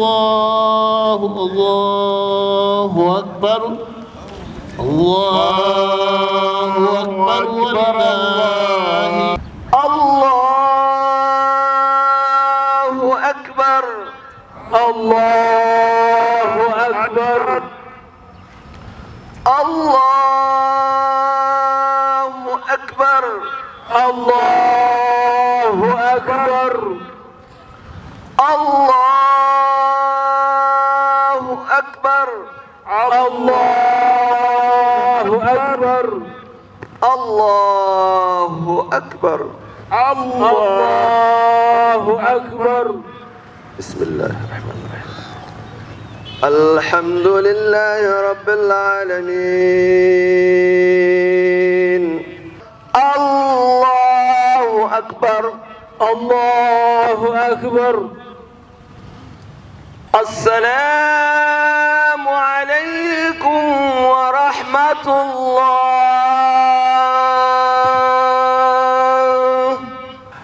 الله أكبر الله أكبر والله الله أكبر الله أكبر الله أكبر الله أكبر الله أكبر الله أكبر الله أكبر الله أكبر بسم الله الرحمن الرحيم الحمد لله رب العالمين الله أكبر الله أكبر السلام عليكم ورحمة الله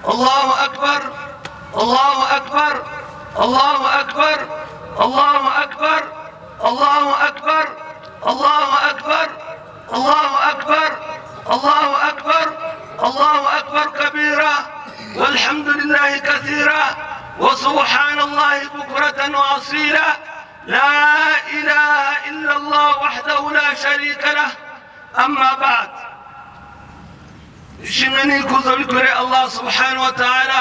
الله أكبر الله أكبر الله أكبر الله أكبر الله أكبر الله أكبر الله أكبر الله أكبر الله أكبر كبيرا والحمد لله كثيرا وسبحان الله بكرة وأصيلا لا إله إلا الله وحده لا شريك له أما بعد ishimwe ikuzo bikore Allah subhanahu wa ta'ala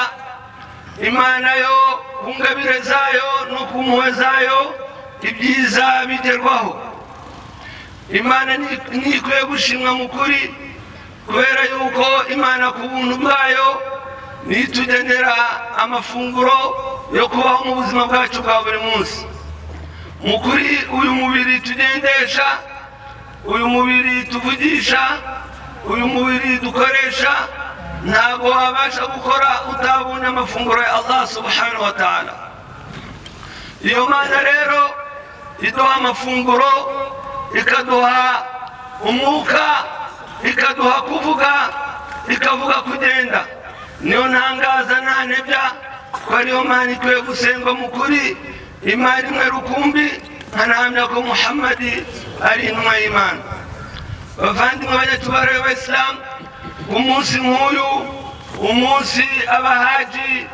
imana yo kungabire zayo no kumpuhwe zayo ibyiza bigerwaho imana nikwiye gushimwa mu kuri kubera yuko imana ku buntu bwayo nitugendera amafunguro yo kubaho mu buzima bwacu bwa buri munsi mu kuri uyu mubiri tugendesha uyu mubiri tuvugisha uyu mubiri dukoresha ntabwo wabasha gukora utabonye amafunguro ya Allah subhanahu wa ta'ala iyo mana rero iduha amafunguro ikaduha umwuka ikaduha kuvuga ikavuga kugenda niyo ntangaza ntanebya ko ariyo mana ikwiye gusengwa mu kuri imana imwe rukumbi nkanahamya ko Muhammadi ari intumwa y'Imana bavandimwe banyatubare b'Abayisilamu umunsi nk'uyu umunsi abahaji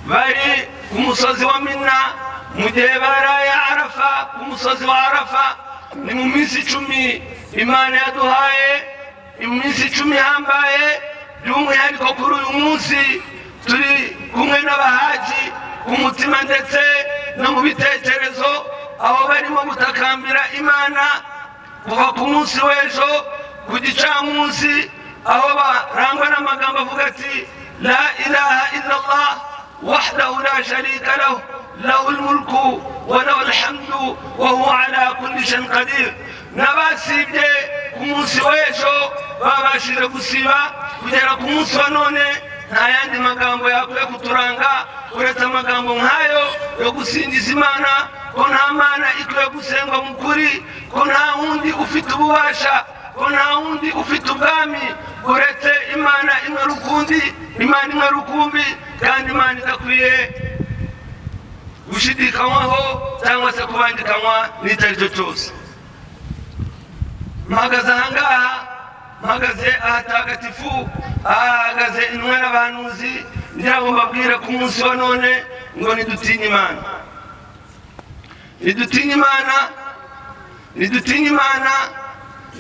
bari ku musozi wa Mina mu gihe baraye Arafa ku musozi wa Arafa ni mu minsi 10 imana yaduhaye iminsi 10 ihambaye by'umwihariko kuri uyu munsi turi kumwe n'abahaji ku mutima ndetse no mu bitekerezo aho barimo gutakambira imana kuva ku munsi w'ejo ku gicamunsi aho barangwa n'amagambo avuga ati la ilaha illallah wahdahu la sharika lahu lahul mulku wa lahul hamdu wa huwa ala kulli shay'in qadir nabasibye ku munsi w'ejo babashije gusiba kugera ku munsi wa none nta yandi magambo yakwiye kuturanga uretse amagambo nk'ayo yo gusingiza imana ko nta mana ikwiye gusengwa mu kuri ko nta wundi ufite ububasha ko nta wundi ufite ubwami uretse imana imwe rukundi imana imwe rukumbi kandi imana idakwiye gushidikanywaho cyangwa se kubangikanywa n'icyo cyo cyose mpagaze ahangaha mpagaze ahatagatifu ahagaze intumwa n'abahanuzi ngira ngo mbabwire ku munsi wa none ngo nidutinye imana nidutinye imana nidutinye imana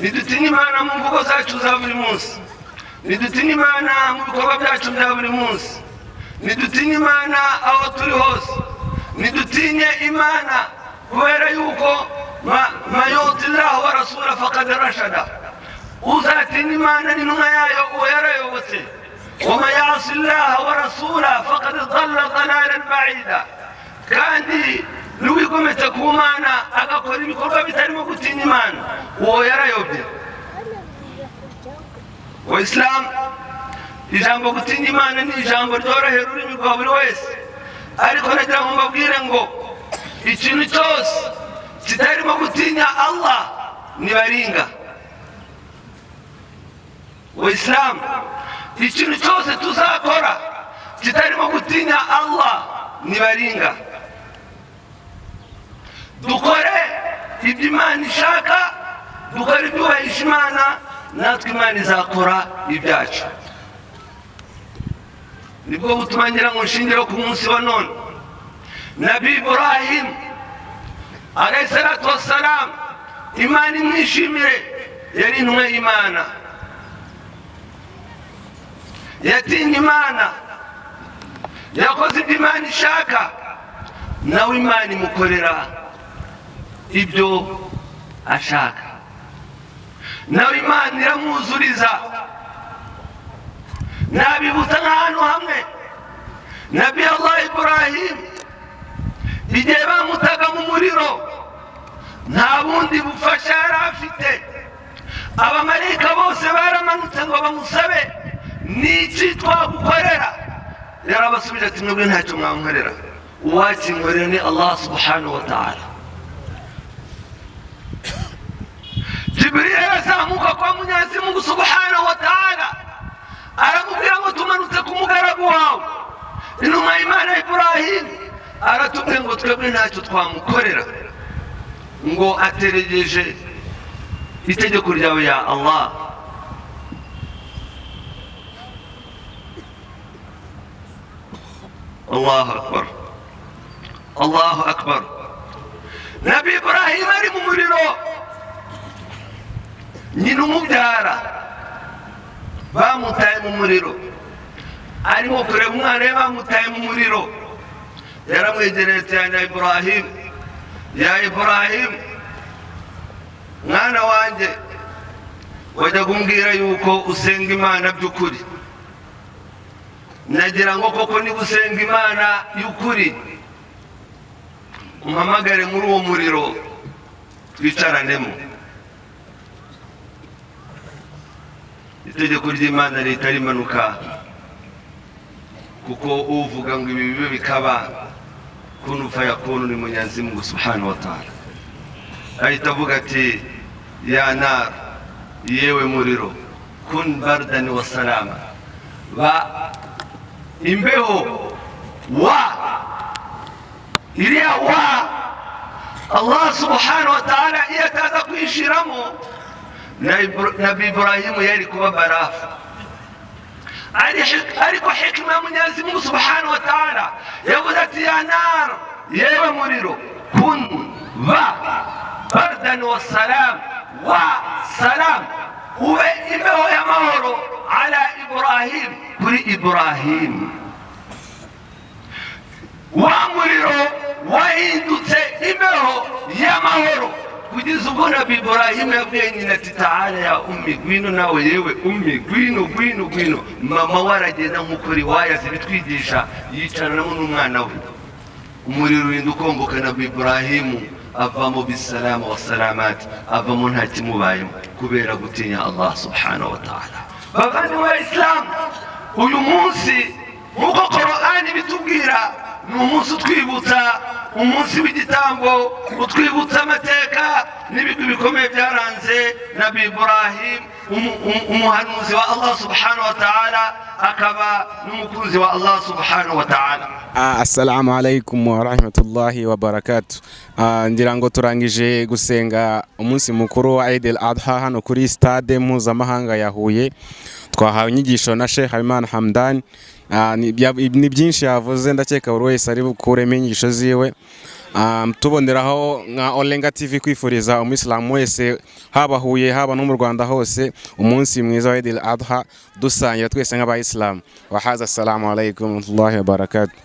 nidutinye imana mu mvugo zacu za buri munsi nidutinye imana mu bikorwa byacu bya buri munsi nidutinye imana aho turi hose nidutinye imana kubera yuko ma yuti Allah wa rasula faqad rashada uzatinya imana n'intumwa yayo uwo yarayobotse wama yasi Allah wa rasula faqad dhalla dhalalan ba'ida kandi n'uwigometse ku mana agakora ibikorwa bitarimo gutinya imana uwo yarayobye Islam ijambo gutinya imana ni ijambo ryorohera ururimi rwa buri wese ariko nagira ngo mbabwire ngo ikintu cyose kitarimo gutinya Allah ni baringa Islam ikintu cyose tuzakora kitarimo gutinya Allah ni baringa dukore ibyo Imana ishaka, dukore ibyubahisha Imana, natwe Imana izakora ibyacu. Nibwo butuma ngira ngo nshingire ku munsi wa none. Nabi Ibrahim alayhi salatu wassalam, Imana imwishimire, yari intumwa y'Imana, yatinye Imana, yakoze ibyo Imana ishaka, nawe Imana imukorera ibyo ashaka, nawe Imana iramwuzuriza. Nabibutsa nk'ahantu hamwe Nabi Allah Ibrahim igihe bamutaga mu muriro, nta bundi bufasha yari afite. Abamarayika bose baramanutse ngo bamusabe, n'iki twagukorera? Yarabasubije ati mwebwe ntacyo mwankorera, uwakinkorera ni Allah subhanahu wa ta'ala. Jibril arazamuka kwa Mwenyezi Mungu subhanahu wa ta'ala, aramubwira ngo tumanutse ku mugaragu wawe intumwa y'Imana Ibrahim, aratubwira ngo twebwe ntacyo twamukorera, ngo ateregeje itegeko ryawe ya Allah. Allahu akbar, Allahu akbar. Nabi Ibrahim ari mu muriro, nyina umubyara bamutaye mu muriro, arimo kureba umwana we bamutaye mu muriro. Yaramwegereye cyane Ibrahim, ya Ibrahim, mwana wanjye, wajya kumbwira yuko usenga Imana by'ukuri. Nagira ngo koko niba usenga Imana y'ukuri, umpamagare muri uwo muriro twicaranemo. Itegeko ry'Imana ritari impanuka, kuko uvuga ngo ibi bibe bikaba, kunu fayakunu ni Mwenyezi Mungu subhanahu wa ta'ala. Ahita avuga ati ya nar, yewe muriro, kun bardan wa salama, ba imbeho wa iriya wa Allah subhanahu wa ta'ala iyo ataza kwishiramo, Nabi Ibrahim yari kuba barafu. Ariko hikima ya Mwenyezi Mungu subhanahu wa ta'ala yavuze ati ya nar, yewe muriro, kun ba bardan wa salam, wa salam, ube imbeho y'amahoro ala Ibrahim, kuri Ibrahim. Wa muriro wahindutse imbeho y'amahoro, kugeza ubwo Nabi Ibrahim yabwiye nyina ati ta'ala ya ummi, gwino nawe yewe ummi, gwino gwino gwino. Mama waragenda nk'uko riwaya zibitwigisha, yicaranamo n'umwana we. Umuriro urinda ukongoka, Nabi Ibrahim avamo bisalama wa salamati, avamo nta kimubayemo, kubera gutinya Allah subhanahu wa ta'ala. Bavandimwe b'Islam, uyu munsi nk'uko Qur'ani bitubwira, ni umunsi utwibutsa, umunsi w'igitambo, utwibutsa amateka n'ibigwi bikomeye byaranze Nabi Ibrahim, umuhanuzi wa Allah subhanahu wa ta'ala, akaba n'umukunzi wa Allah subhanahu wa ta'ala. Assalamu alaikum wa rahmatullahi wa barakatuh. Ngira ngo turangije gusenga umunsi mukuru wa Eid al-Adha hano kuri stade mpuzamahanga ya Huye. Twahawe inyigisho na Sheikh Habimana Hamdan. Ni byinshi yavuze, ndakeka buri wese ari bukuremo inyigisho ziwe. Tuboneraho nka Olenga TV kwifuriza umuyisilamu wese, haba Huye haba no mu Rwanda hose, umunsi mwiza wa Eid al-Adha, dusangira twese nk'abayisilamu. Wa haza, assalamu alaikum wa rahmatullahi wa barakatuh.